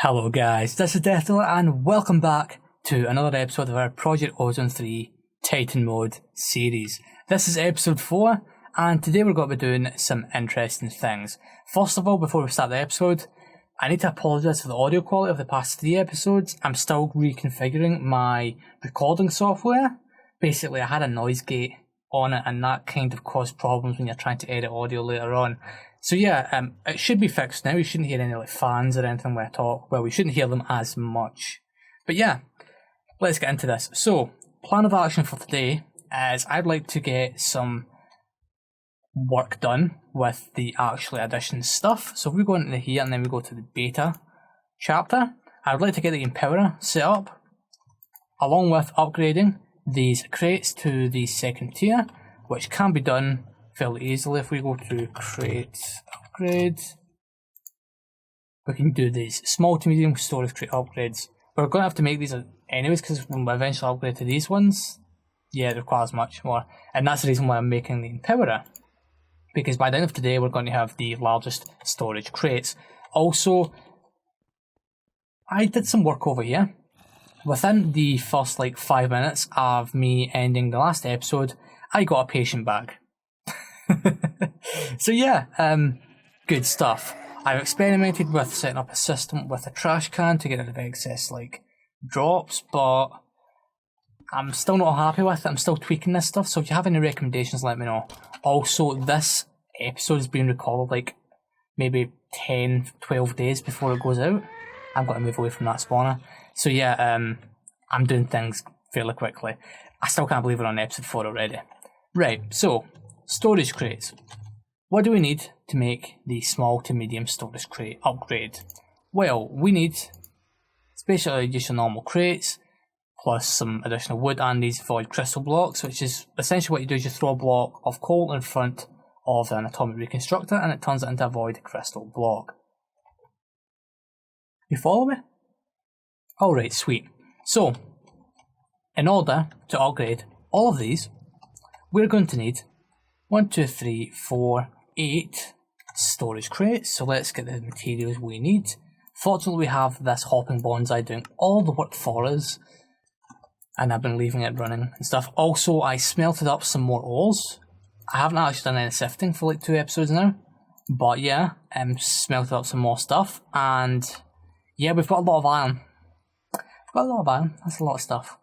Hello guys, this is Deathdealer and welcome back to another episode of our Project Ozone 3 Titan Mode series. This is episode 4 and today we're going to be doing some interesting things. First of all, before we start the episode, I need to apologise for the audio quality of the past 3 episodes. I'm still reconfiguring my recording software. Basically I had a noise gate on it and that kind of caused problems when you're trying to edit audio later on. So yeah, it should be fixed now. We shouldn't hear any fans or anything when I talk. Well, we shouldn't hear them as much. But yeah, let's get into this. So, plan of action for today is I'd like to get some work done with the actual addition stuff. So if we go into here and then we go to the beta chapter, I'd like to get the impaler set up, along with upgrading these crates to the second tier, which can be done fairly easily. If we go to crate upgrade, we can do these small to medium storage crate upgrades. We're going to have to make these anyways because when we eventually upgrade to these ones, yeah, it requires much more, and that's the reason why I'm making the impaler, because by the end of today we're going to have the largest storage crates. Also, I did some work over here. Within the first 5 minutes of me ending the last episode, I got a patient bag. So yeah, good stuff. I've experimented with setting up a system with a trash can to get rid of excess drops, but I'm still not happy with it. I'm still tweaking this stuff, so if you have any recommendations, let me know. Also, this episode is being recorded maybe 10-12 days before it goes out. I've got to move away from that spawner. So yeah, I'm doing things fairly quickly. I still can't believe we're on episode 4 already. Right, so storage crates. What do we need to make the small to medium storage crate upgrade? Well, we need, it's basically just your normal crates, plus some additional wood and these void crystal blocks, which is essentially what you do is you throw a block of coal in front of an atomic reconstructor and it turns it into a void crystal block. You follow me? Alright, sweet. So, in order to upgrade all of these, we're going to need 1, 2, 3, 4, 8 storage crates. So let's get the materials we need. Fortunately, we have this hopping bonsai doing all the work for us, and I've been leaving it running and stuff. Also, I smelted up some more ores. I haven't actually done any sifting for 2 episodes now, but yeah, smelted up some more stuff, and yeah, we've got a lot of iron. That's a lot of stuff.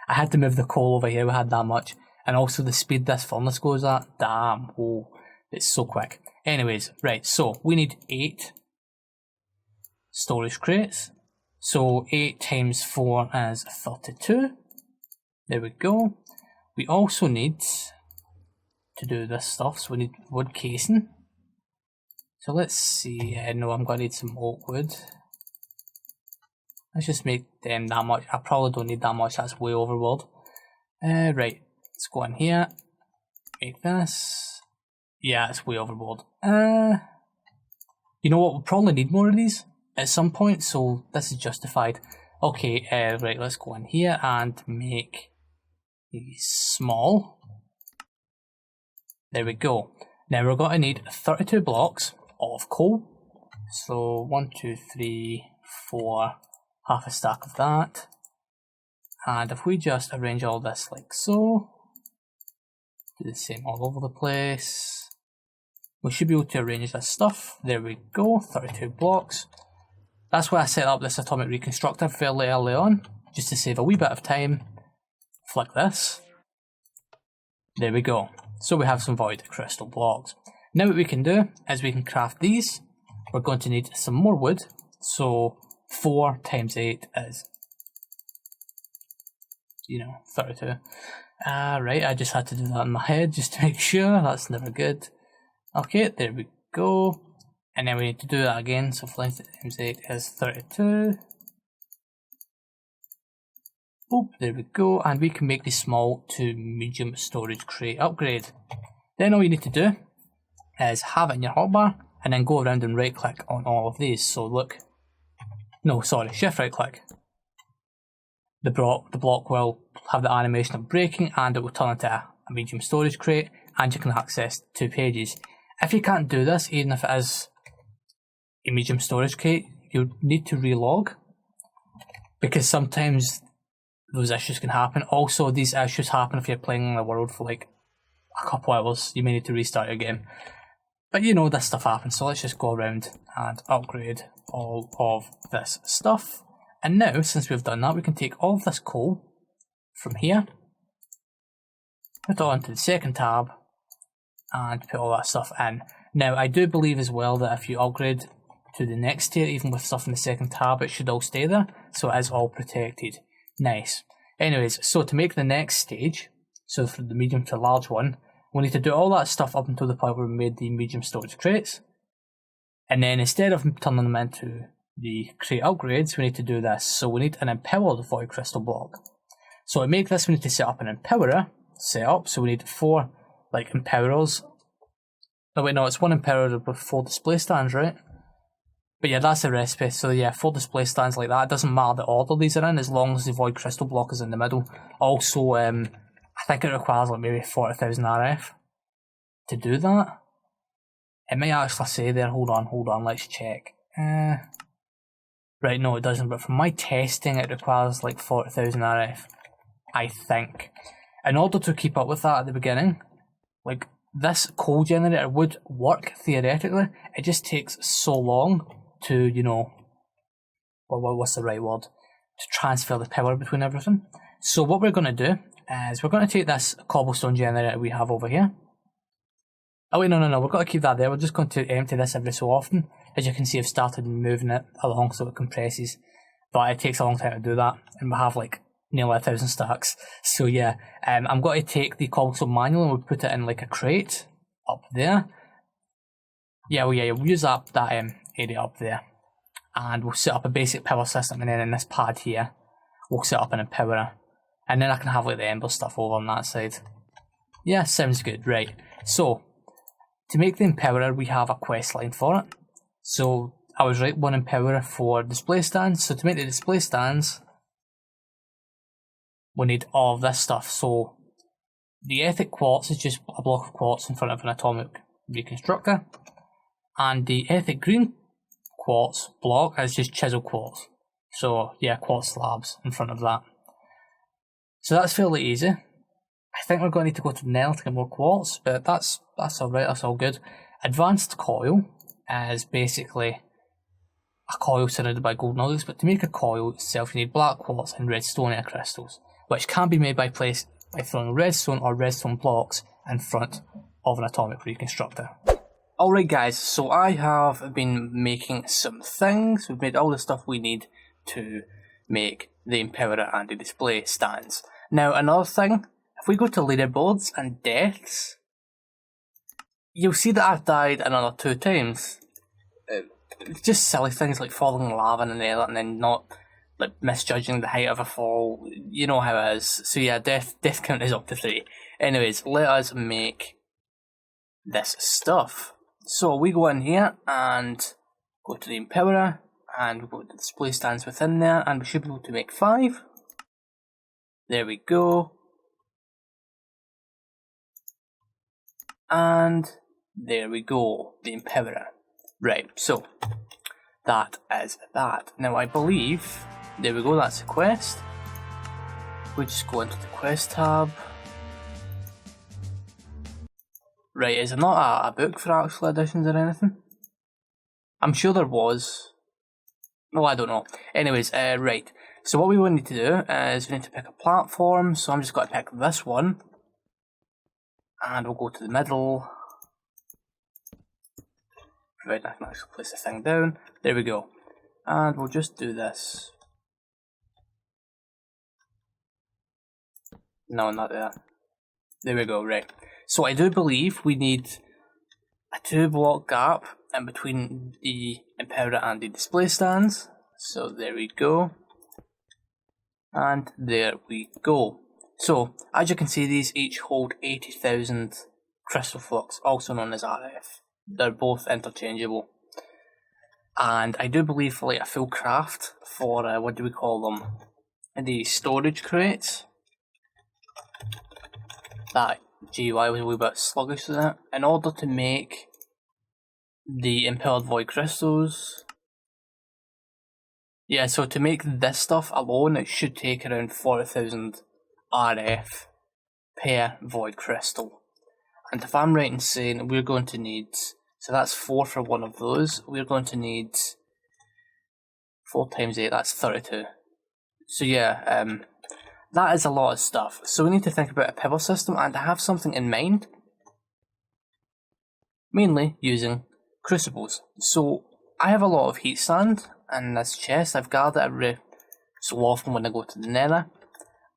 I had to move the coal over here, we had that much. And also the speed this furnace goes at, damn, whoa, it's so quick. Anyways, right, so we need 8 storage crates. So 8 times 4 is 32. There we go. We also need to do this stuff, so we need wood casing. So let's see, no, I'm going to need some oak wood. Let's just make them that much. I probably don't need that much, that's way overboard. Right. Let's go in here, make this. Yeah, it's way overboard. You know what, we'll probably need more of these at some point, so this is justified. Okay, right, let's go in here and make these small. There we go. Now we're going to need 32 blocks of coal. So 1, 2, 3, 4, half a stack of that. And if we just arrange all this like so, do the same all over the place, we should be able to arrange this stuff. There we go, 32 blocks. That's why I set up this atomic reconstructor fairly early on, just to save a wee bit of time. Flick this. There we go. So we have some void crystal blocks. Now what we can do is we can craft these. We're going to need some more wood. So 4 times 8 is 32. Right, I just had to do that in my head just to make sure. That's never good. Okay, there we go. And then we need to do that again. So 4 times 8 is 32. Oh, there we go. And we can make the small to medium storage crate upgrade. Then all you need to do is have it in your hotbar and then go around and right click on all of these. So look. No, sorry, shift right click. The block will have the animation of breaking and it will turn into a medium storage crate and you can access 2 pages. If you can't do this, even if it is a medium storage crate, you need to relog, because sometimes those issues can happen. Also, these issues happen if you're playing in the world for like a couple hours. You may need to restart your game. But you know, this stuff happens, so let's just go around and upgrade all of this stuff. And now, since we've done that, we can take all of this coal from here, put it onto the second tab, and put all that stuff in. Now, I do believe as well that if you upgrade to the next tier, even with stuff in the second tab, it should all stay there, so it is all protected. Nice. Anyways, so to make the next stage, so from the medium to large one, we need to do all that stuff up until the point where we made the medium storage crates. And then instead of turning them into the crate upgrades, we need to do this. So we need an empowered void crystal block. So to make this, we need to set up an empowerer setup. So we need 4 like empowerers. Oh wait, no, it's 1 empowerer with 4 display stands, right? But yeah, that's the recipe. So yeah, 4 display stands like that. It doesn't matter the order these are in, as long as the void crystal block is in the middle. Also, I think it requires like maybe 40,000 RF to do that. It may actually say there, hold on, let's check. Right, no it doesn't, but from my testing it requires like 40,000 RF, I think. In order to keep up with that at the beginning, like this coal generator would work theoretically, it just takes so long to, you know, what's the right word? To transfer the power between everything. So what we're going to do is we're going to take this cobblestone generator we have over here. Oh wait, no, we've got to keep that there. We're just going to empty this every so often. As you can see, I've started moving it along so it compresses. But it takes a long time to do that. And we have like nearly 1,000 stacks. So yeah, I'm going to take the cobblestone manual and we'll put it in like a crate up there. We'll use that area up there. And we'll set up a basic power system, and then in this pad here, we'll set up an empowerer. And then I can have like the ember stuff over on that side. Yeah, sounds good, right. So, to make the empowerer, we have a quest line for it. So, I was right, 1 empowerer for display stands. So to make the display stands, we need all of this stuff. So, the ethic quartz is just a block of quartz in front of an atomic reconstructor. And the ethic green quartz block is just chisel quartz. So, yeah, quartz slabs in front of that. So that's fairly easy. I think we're going to need to go to the Nether to get more quartz, but that's alright, that's all good. Advanced coil is basically a coil surrounded by gold nuggets, but to make a coil itself you need black quartz and redstone air crystals, which can be made by throwing redstone or redstone blocks in front of an atomic reconstructor. Alright guys, so I have been making some things. We've made all the stuff we need to make the empowerer and the display stands. Now another thing, if we go to leaderboards and deaths, you'll see that I've died another 2 times. Just silly things like falling in lava in the nether and then not like misjudging the height of a fall. You know how it is. So yeah, death count is up to 3. Anyways, let us make this stuff. So we go in here and go to the empowerer and we go to the display stands within there, and we should be able to make 5. There we go. And there we go, the empowerer. Right, so that is that. Now I believe, there we go, that's a quest. We just go into the quest tab. Right, is there not a book for actual editions or anything? I'm sure there was. No, I don't know. Anyways, right. So what we will need to do is we need to pick a platform. So I'm just going to pick this one. And we'll go to the middle. Right, I can actually place the thing down. There we go. And we'll just do this. No, not there. There we go, right. So I do believe we need a 2-block gap in between the empowerer and the display stands. So there we go. And there we go. So, as you can see, these each hold 80,000 crystal flux, also known as RF. They're both interchangeable. And I do believe for like a full craft for, what do we call them? The storage crates. That GUI was a wee bit sluggish with that. In order to make the impelled void crystals, Yeah, so to make this stuff alone, it should take around 40,000 RF per void crystal. And if I'm right in saying we're going to need, so that's 4 for one of those, we're going to need 4 times 8, that's 32. So yeah, that is a lot of stuff. So we need to think about a pebble system, and I have something in mind, mainly using crucibles. So I have a lot of heat sand in this chest. I've gathered every so often when I go to the nether,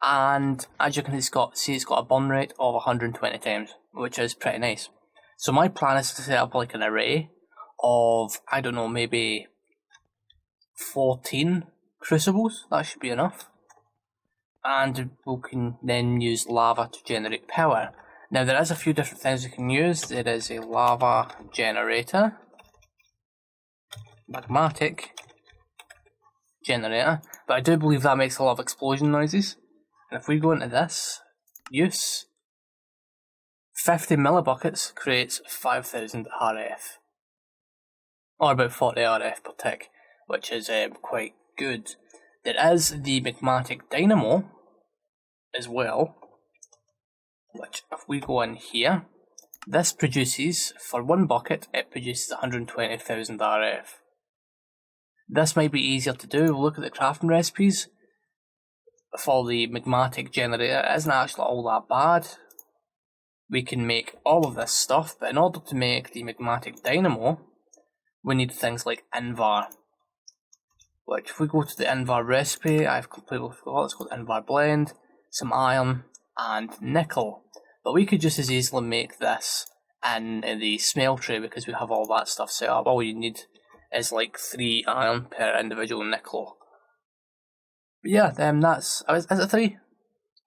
and as you can see, it's got a burn rate of 120 times, which is pretty nice. So my plan is to set up like an array of, I don't know, maybe 14 crucibles. That should be enough. And we can then use lava to generate power. Now there is a few different things we can use. There is a lava generator, magmatic generator, but I do believe that makes a lot of explosion noises. And if we go into this, use 50 millibuckets creates 5,000 RF, or about 40 RF per tick, which is quite good. There is the Magmatic dynamo as well, which if we go in here, this produces, for 1 bucket, it produces 120,000 RF. This might be easier to do. We'll look at the crafting recipes for the Magmatic generator. It isn't actually all that bad. We can make all of this stuff, but in order to make the Magmatic dynamo, we need things like Invar. Which, if we go to the Invar recipe, I've completely forgot, it's called Invar blend, some iron, and nickel. But we could just as easily make this in the smeltery because we have all that stuff set up. All you need is like 3 iron per individual nickel. But yeah, that's, is it 3?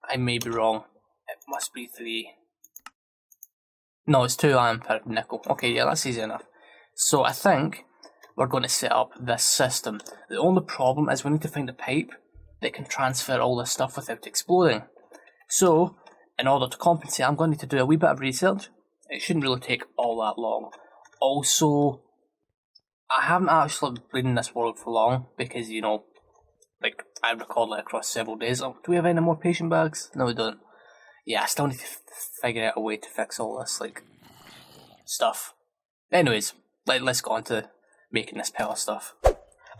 I may be wrong. It must be 3. No, it's 2 iron per nickel. Okay, yeah, that's easy enough. So I think we're going to set up this system. The only problem is we need to find a pipe that can transfer all this stuff without exploding. So, in order to compensate, I'm going to need to do a wee bit of research. It shouldn't really take all that long. Also, I haven't actually been in this world for long because, you know, like, I record it across several days. Oh, do we have any more patient bags? No, we don't. Yeah, I still need to figure out a way to fix all this, like, stuff. Anyways, let's go on to making this power stuff.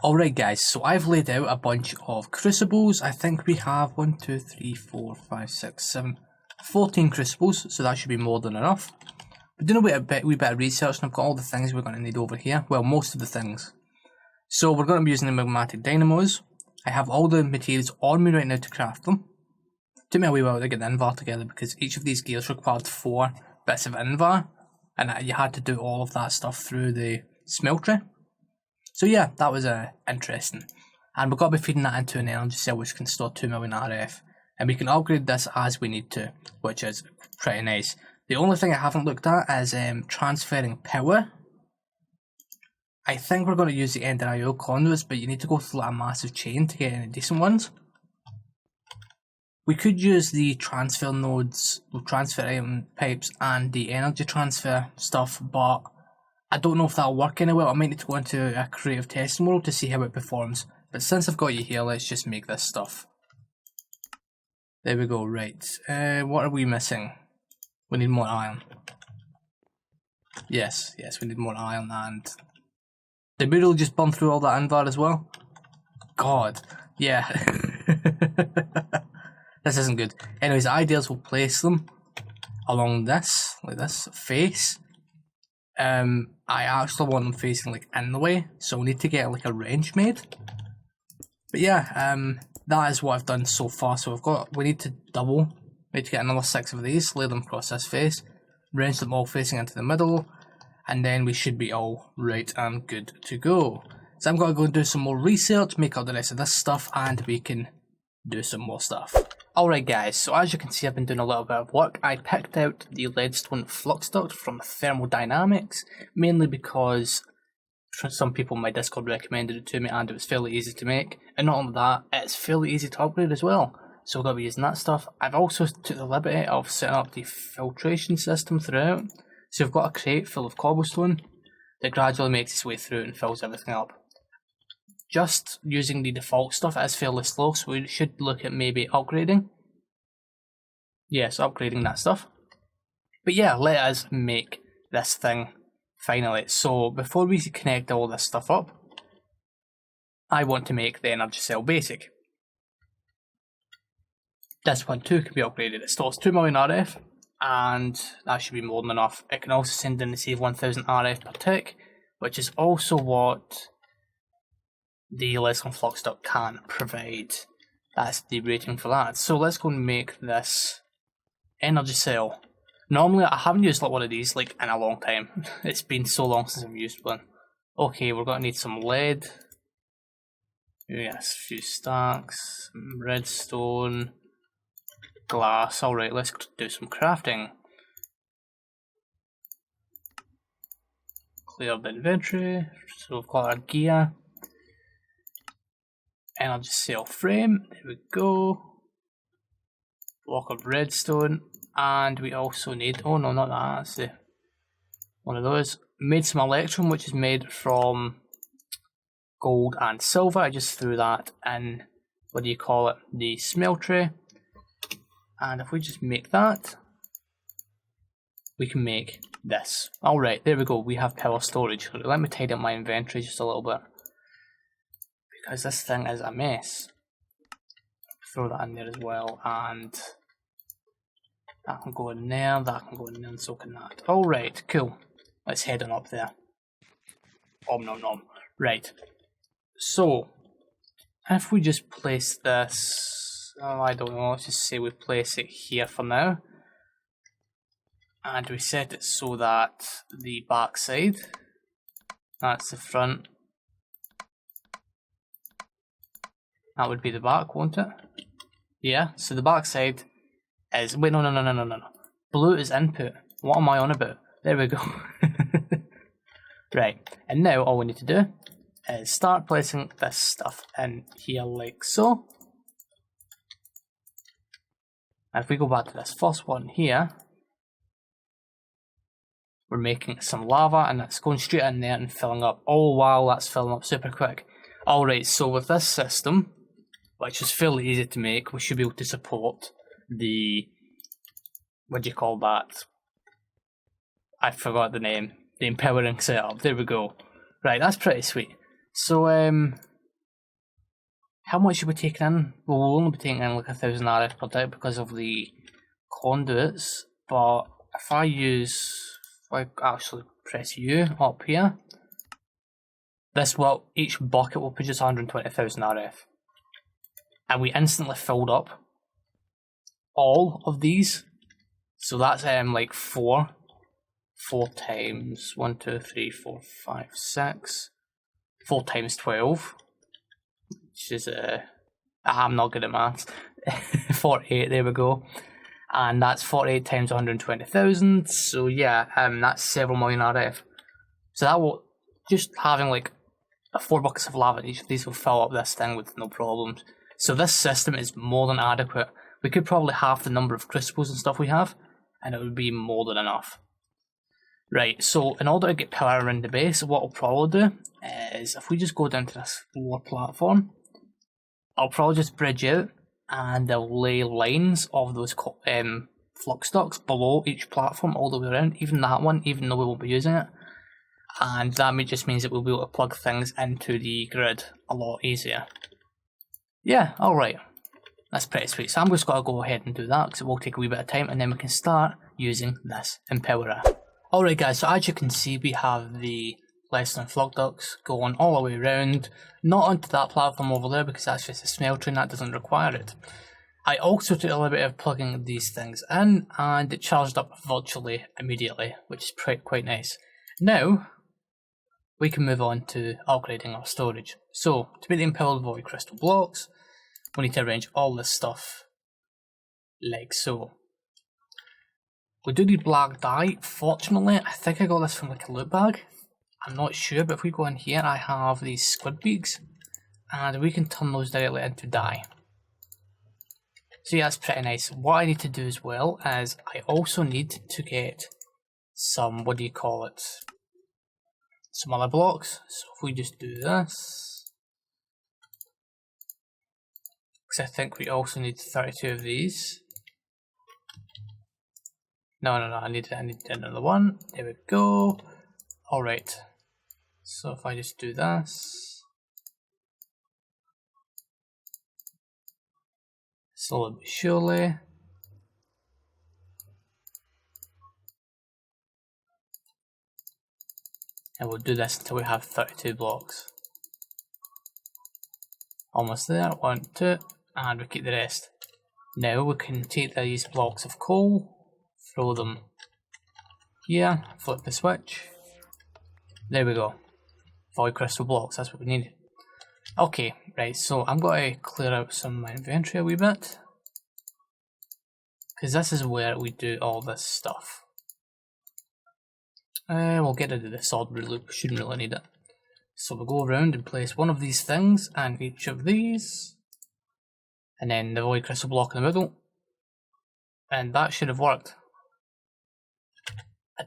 Alright guys, so I've laid out a bunch of crucibles. I think we have 1, 2, 3, 4, 5, 6, 7, 14 crucibles, so that should be more than enough. But doing a wee bit of research, and I've got all the things we're going to need over here. Well, most of the things. So we're going to be using the Magmatic dynamos. I have all the materials on me right now to craft them. Took me a wee while to get the Invar together because each of these gears required 4 bits of Invar, and you had to do all of that stuff through the smeltery. So yeah, that was interesting. And we've got to be feeding that into an energy cell which can store 2 million RF. And we can upgrade this as we need to, which is pretty nice. The only thing I haven't looked at is transferring power. I think we're going to use the Ender IO conduits, but you need to go through like a massive chain to get any decent ones. We could use the transfer nodes, the transfer item pipes, and the energy transfer stuff, but I don't know if that'll work any well. I might need to go into a creative testing world to see how it performs. But since I've got you here, let's just make this stuff. There we go, right. What are we missing? We need more iron. Yes, we need more iron, and did we really just burn through all that Invar as well? God, yeah. This isn't good. Anyways, the idea is we'll place them along this, like this, face. I actually want them facing like in the way, so we need to get like a wrench made. But yeah, that is what I've done so far. So we need to double. We need to get another 6 of these, lay them across this face, wrench them all facing into the middle, and then we should be all right and good to go. So I'm going to go and do some more research, make up the rest of this stuff, and we can do some more stuff. Alright guys, so as you can see I've been doing a little bit of work. I picked out the leadstone flux duct from thermodynamics, mainly because some people in my Discord recommended it to me and it was fairly easy to make. And not only that, it's fairly easy to upgrade as well. So we're going to be using that stuff. I've also took the liberty of setting up the filtration system throughout. So we've got a crate full of cobblestone that gradually makes its way through and fills everything up. just using the default stuff is fairly slow, so we should look at maybe upgrading. Yes, upgrading that stuff. But yeah, let us make this thing finally. So before we connect all this stuff up, I want to make the energy cell basic. This one too can be upgraded. It stores 2 million RF, and that should be more than enough. It can also send in the save 1000 RF per tick, which is also what the less than flux duct can provide. That's the rating for that. So let's go and make this energy cell. Normally I haven't used one of these like in a long time. It's been so long since I've used one. Okay, we're going to need some lead. Yes, a few stacks, some redstone, glass. Alright, let's do some crafting. Clear the inventory, so we've got our gear. Energy cell frame, there we go. Block of redstone, and we also need, oh no, not that, that's the, one of those. Made some electrum, which is made from gold and silver. I just threw that in, what do you call it, the smeltery. And if we just make that, we can make this. Alright, there we go, we have power storage. Let me tidy up my inventory just a little bit, because this thing is a mess. Throw that in there as well, and that can go in there, that can go in there, and so can that. Alright, cool. Let's head on up there. Om nom nom. Right. So, if we just place this, oh, I don't know, let's just say we place it here for now. And we set it so that the back side, that's the front, that would be the back, won't it? Yeah, so the back side is, wait, no. Blue is input. What am I on about? There we go. Right, and now all we need to do is start placing this stuff in here like so. And if we go back to this first one here, we're making some lava, and that's going straight in there and filling up. Oh wow, that's filling up super quick. Alright, so with this system, which is fairly easy to make, we should be able to support the, what do you call that? I forgot the name. The empowering setup. There we go. Right, that's pretty sweet. So, how much are we taking in? Well, we'll only be taking in like 1000 RF per day because of the conduits, but if I actually press U up here, this will, each bucket will produce 120,000 RF. And we instantly filled up all of these. So that's like 4 times 1, 2, 3, 4, 5, 6. 4 times 12, which is I'm not good at maths. 48, there we go. And that's 48 times 120,000. So yeah, that's several million RF. So that will, just having like 4 buckets of lava, each of these will fill up this thing with no problems. So this system is more than adequate. We could probably halve the number of crucibles and stuff we have, and it would be more than enough. Right, so in order to get power around the base, what I'll probably do is, if we just go down to this lower platform, I'll probably just bridge out and I'll lay lines of those flux ducts below each platform all the way around, even that one, even though we won't be using it. And that just means that we'll be able to plug things into the grid a lot easier. Yeah, alright. That's pretty sweet. So I'm just going to go ahead and do that because it will take a wee bit of time, and then we can start using this empowerer. Alright guys, so as you can see, we have the less than flux ducts going all the way around, not onto that platform over there because that's just a smelter and that doesn't require it. I also took a little bit of plugging these things in, and it charged up virtually immediately, which is quite nice. Now, we can move on to upgrading our storage. So, to make the impaled void crystal blocks, we need to arrange all this stuff like so. We do need black dye. Fortunately, I think I got this from like a loot bag. I'm not sure, but if we go in here, I have these squid beaks, and we can turn those directly into dye. So yeah, that's pretty nice. What I need to do as well is I also need to get some, what do you call it, some other blocks. So if we just do this, because I think we also need 32 of these. No, I need another one. There we go. Alright. So if I just do this, slowly but surely. And we'll do this until we have 32 blocks. Almost there, 1, 2, and we keep the rest. Now we can take these blocks of coal, throw them here, flip the switch. There we go. Void crystal blocks, that's what we need. Okay, right, so I'm going to clear out some of my inventory a wee bit. Because this is where we do all this stuff. We'll get rid of the sword loop, shouldn't really need it. So we'll go around and place one of these things and each of these. And then the void crystal block in the middle. And that should have worked.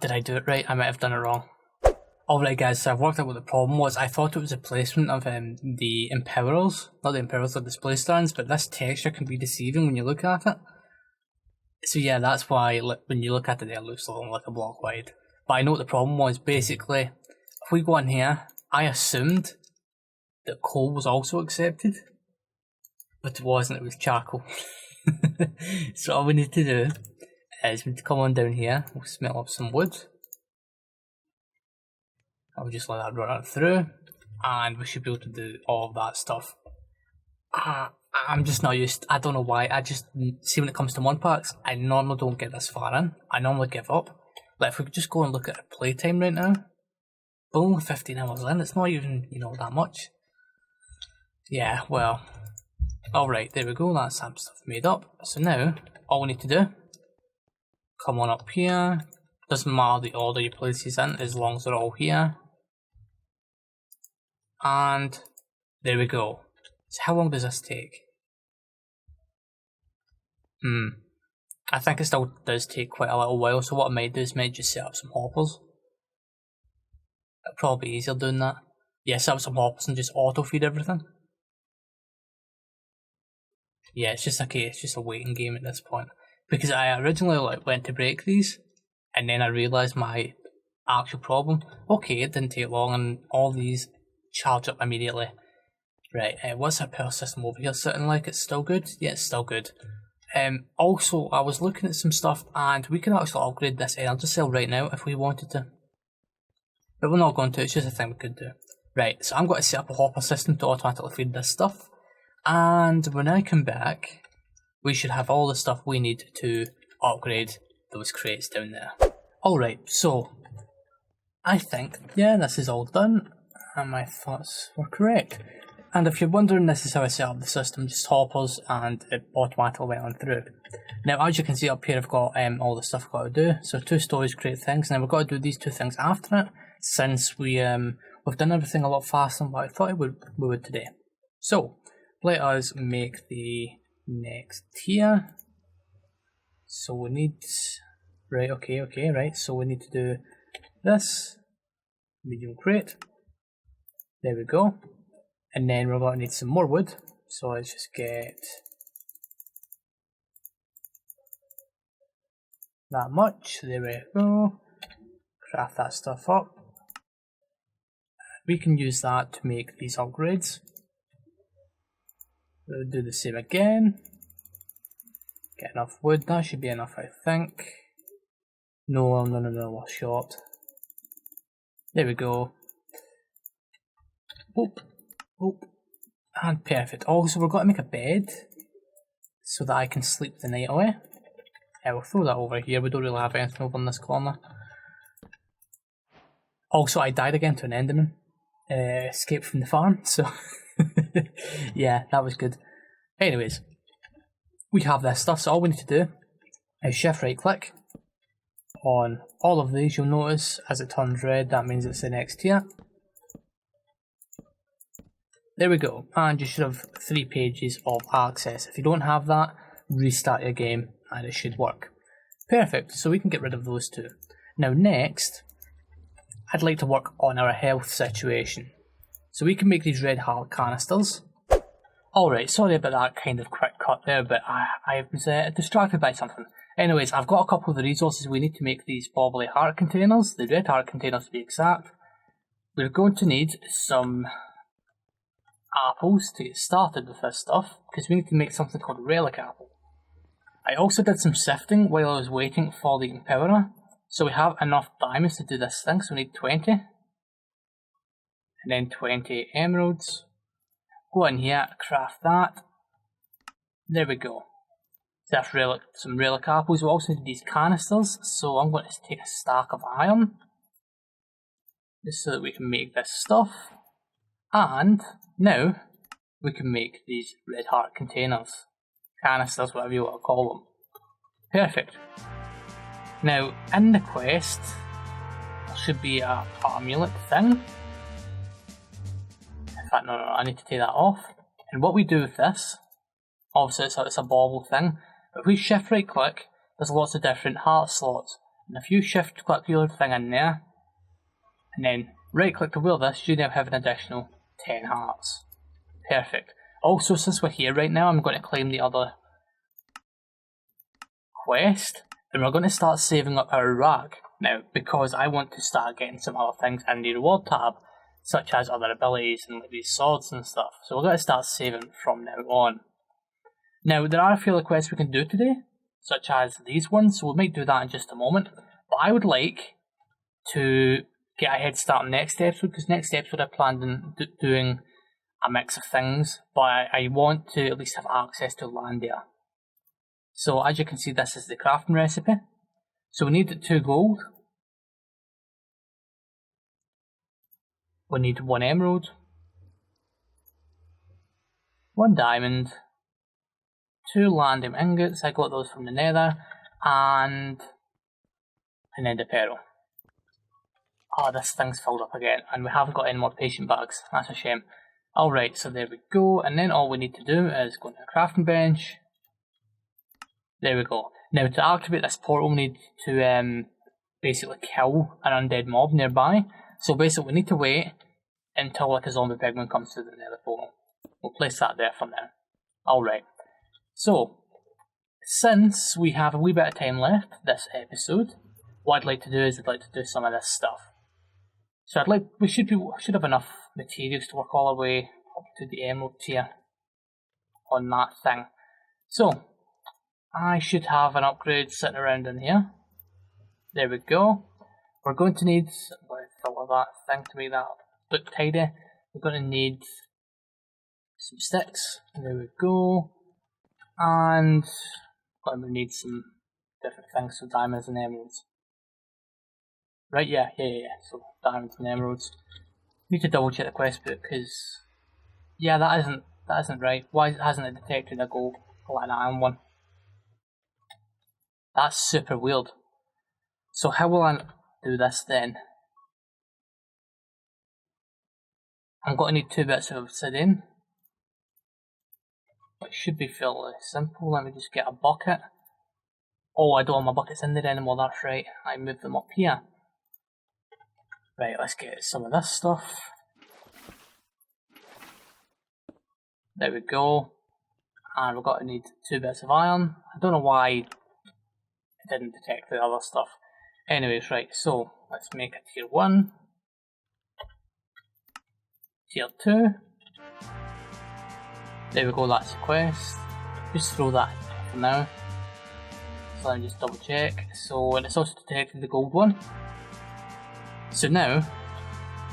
Did I do it right? I might have done it wrong. Alright guys, so I've worked out what the problem was. I thought it was a placement of the impalers. Not the impalers, the display stands, but this texture can be deceiving when you look at it. So yeah, that's why when you look at it, it looks like a block wide. But I know what the problem was. Basically, if we go in here, I assumed that coal was also accepted, but it wasn't, it was charcoal. So all we need to do is we need to come on down here, we'll smelt up some wood. I'll just let that run through, and we should be able to do all of that stuff. I'm just not used, I don't know why, I just see when it comes to mod packs, I normally don't get this far in, I normally give up. Like if we could just go and look at our playtime right now, we're only 15 hours in, it's not even, that much. Yeah, well, alright, there we go, that's some stuff made up. So now, all we need to do, come on up here, doesn't matter the order you place these in, as long as they're all here. And there we go. So how long does this take? I think it still does take quite a little while, so what I might do is might just set up some hoppers. It'll probably be easier doing that. Yeah, set up some hoppers and just auto feed everything. Yeah, it's just a waiting game at this point. Because I originally went to break these, and then I realised my actual problem. Okay, it didn't take long, and all these charge up immediately. Right, what's our power system over here sitting like? It's still good? Yeah, it's still good. Also, I was looking at some stuff, and we can actually upgrade this energy cell right now if we wanted to. But we're not going to, it's just a thing we could do. Right, so I'm going to set up a hopper system to automatically feed this stuff. And when I come back, we should have all the stuff we need to upgrade those crates down there. Alright, so I think, yeah, this is all done, and my thoughts were correct. And if you're wondering, this is how I set up the system, just hoppers, and it automatically went on through. Now, as you can see up here, I've got all the stuff I've got to do. So 2 storage crate things, and then we've got to do these 2 things after it, since we've done everything a lot faster than what I thought we would today. So, let us make the next tier. So we need, right, okay, right, so we need to do this, medium crate, there we go, and then we're going to need some more wood, so let's just get that much, there we go, craft that stuff up, we can use that to make these upgrades. We'll do the same again. Get enough wood, that should be enough I think. No, we're short. There we go. Boop, boop. And perfect. Also, we've got to make a bed so that I can sleep the night away. We'll throw that over here, we don't really have anything over in this corner. Also, I died again to an enderman. Escaped from the farm, so yeah, that was good. Anyways, we have this stuff, so all we need to do is shift right click on all of these. You'll notice as it turns red, that means it's the next tier. There we go, and you should have 3 pages of access. If you don't have that, restart your game and it should work. Perfect, so we can get rid of those 2. Now next, I'd like to work on our health situation. So we can make these red heart canisters. Alright, sorry about that kind of quick cut there, but I was distracted by something. Anyways, I've got a couple of the resources we need to make these bobbly heart containers, the red heart containers to be exact. We're going to need some apples to get started with this stuff, because we need to make something called relic apple. I also did some sifting while I was waiting for the impaler, so we have enough diamonds to do this thing, so we need 20. And then 20 emeralds. Go in here, craft that. There we go. So that's some relic apples. We also need these canisters, so I'm going to take a stack of iron, just so that we can make this stuff. And now we can make these red heart containers. Canisters, whatever you want to call them. Perfect. Now, in the quest, there should be a amulet thing. In fact, no, I need to take that off. And what we do with this, obviously it's a bauble thing, but if we shift right click, there's lots of different heart slots. And if you shift click your thing in there, and then right click to wheel this, you now have an additional 10 hearts. Perfect. Also, since we're here right now, I'm going to claim the other quest, and we're going to start saving up our rag now, because I want to start getting some other things in the reward tab, such as other abilities and like these swords and stuff. So we're going to start saving from now on. Now, there are a few other quests we can do today, such as these ones, so we might do that in just a moment. But I would like to get a head start on next episode, because next episode I planned on doing a mix of things, but I want to at least have access to land there. So as you can see, this is the crafting recipe. So we need 2 gold. We need 1 emerald, 1 diamond, 2 landum ingots, I got those from the nether, and an ender pearl. Oh, this thing's filled up again, and we haven't got any more patient bags, that's a shame. Alright, so there we go, and then all we need to do is go to the crafting bench. There we go. Now to activate this portal we need to basically kill an undead mob nearby. So basically we need to wait until like a zombie pigman comes through the nether portal. We'll place that there for now. Alright. So, since we have a wee bit of time left this episode, what I'd like to do is I'd like to do some of this stuff. So we should have enough materials to work all our way up to the emerald tier on that thing. So I should have an upgrade sitting around in here. There we go. We're going to need fill that thing to make that look tidy. We're going to need some sticks. There we go. And we need some different things, so diamonds and emeralds. Right, yeah. So diamonds and emeralds. Need to double check the quest book, because yeah, that isn't right. Why hasn't it detected a gold like an iron one? That's super weird. So how will I do this then? I'm going to need 2 bits of obsidian. It should be fairly simple. Let me just get a bucket. Oh, I don't have my buckets in there anymore, that's right. I moved them up here. Right, let's get some of this stuff. There we go. And we're going to need 2 bits of iron. I don't know why it didn't detect the other stuff. Anyways, right, so let's make a tier 1. Tier 2. There we go, that's the quest. Just throw that for now. So let me just double check. So, and it's also detected the gold one. So now,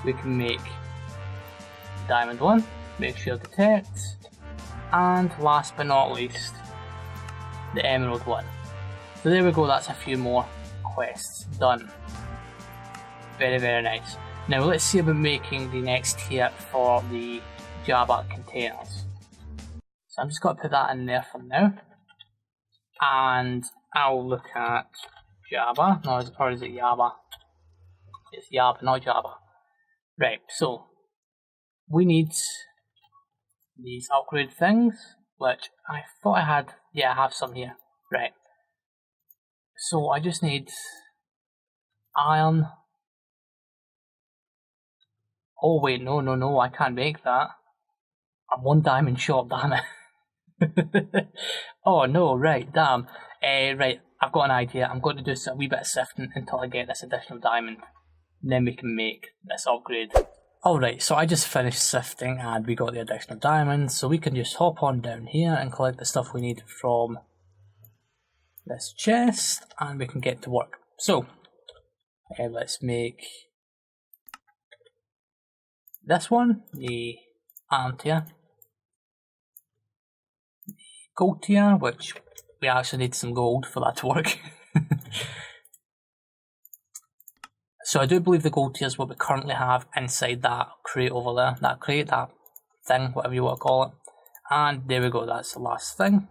we can make the diamond one, make sure it detects, and last but not least, the emerald one. So there we go, that's a few more quests done. Very, very nice. Now let's see about making the next tier for the Java containers. So I'm just going to put that in there for now. And I'll look at Java. No, or is it Java? It's Java, not Java. Right, so we need these upgrade things, which I thought I had. Yeah, I have some here. Right. So I just need iron. Oh wait, no, I can't make that. I'm 1 diamond short, damn it. Oh no, right, damn. Right, I've got an idea. I'm going to do a wee bit of sifting until I get this additional diamond. Then we can make this upgrade. Alright, so I just finished sifting and we got the additional diamonds, so we can just hop on down here and collect the stuff we need from this chest, and we can get to work. So, let's make this one, the iron tier, the gold tier, which we actually need some gold for that to work. So I do believe the gold tier is what we currently have inside that crate over there, that crate, that thing, whatever you want to call it. And there we go, that's the last thing.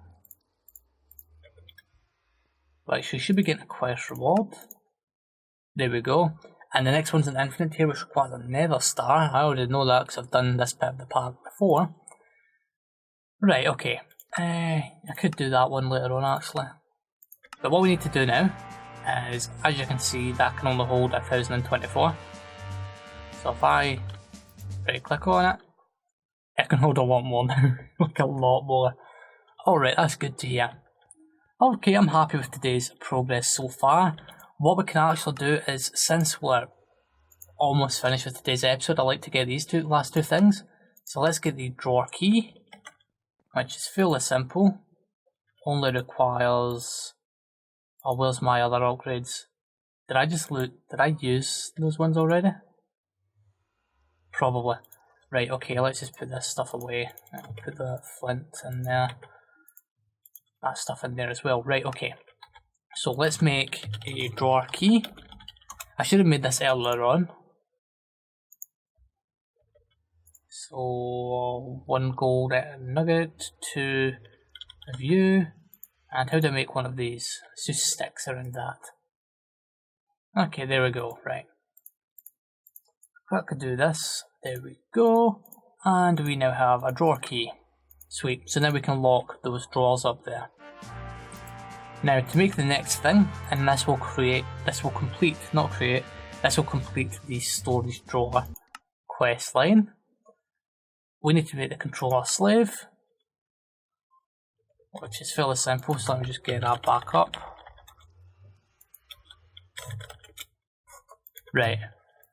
Right, so you should be getting a quest reward. There we go. And the next one's an infinite tier, which requires a nether star. I already know that because I've done this bit of the park before. Right, okay. I could do that one later on actually. But what we need to do now is, as you can see, that can only hold 1024. So if I right click on it, it can hold a lot more now. Like a lot more. Alright, that's good to hear. Okay, I'm happy with today's progress so far. What we can actually do is, since we're almost finished with today's episode, I like to get these last two things. So let's get the drawer key, which is fairly simple. Only requires... Oh, where's my other upgrades? Did I just loot? Did I use those ones already? Probably. Right, okay, let's just put this stuff away. I'll put the flint in there. That stuff in there as well. Right, okay. So let's make a drawer key. I should have made this earlier on. So 1 gold nugget, 2 of you. And how do I make one of these? It's just sticks around that. Okay, there we go, right. I could do this. There we go. And we now have a drawer key. Sweet, so now we can lock those drawers up there. Now to make the next thing, and this will complete the storage drawer quest line. We need to make the controller slave, which is fairly simple, so let me just get that back up. Right,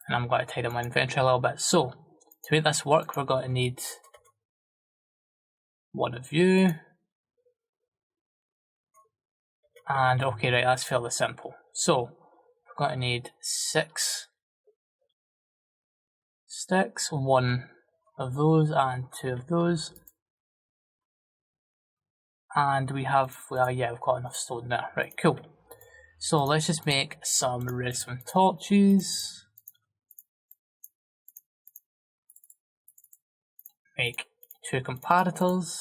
and I'm going to tidy my inventory a little bit. So, to make this work, we're going to need 1 of you. And okay, right, that's fairly simple. So, we're going to need 6 sticks, 1 of those and 2 of those. And we've got enough stone there. Right, cool. So let's just make some redstone torches. Make 2 comparators.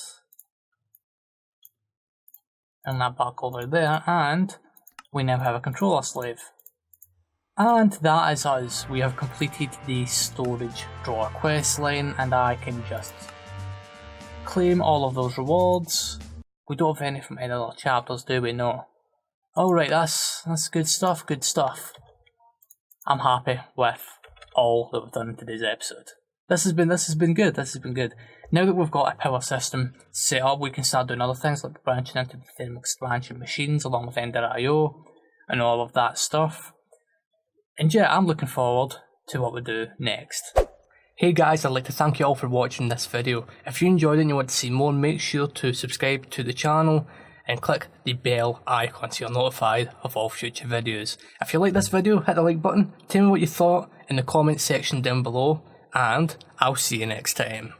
And that back over there, and we now have a controller slave. And that is us. We have completed the storage drawer quest line, and I can just claim all of those rewards. We don't have any from any other chapters, do we? No. Alright, that's good stuff, good stuff. I'm happy with all that we've done in today's episode. This has been good. Now that we've got a power system set up, we can start doing other things like branching into the thermal expansion machines along with Ender.io and all of that stuff. And yeah, I'm looking forward to what we do next. Hey guys, I'd like to thank you all for watching this video. If you enjoyed it and you want to see more, make sure to subscribe to the channel and click the bell icon so you're notified of all future videos. If you like this video, hit the like button, tell me what you thought in the comment section down below, and I'll see you next time.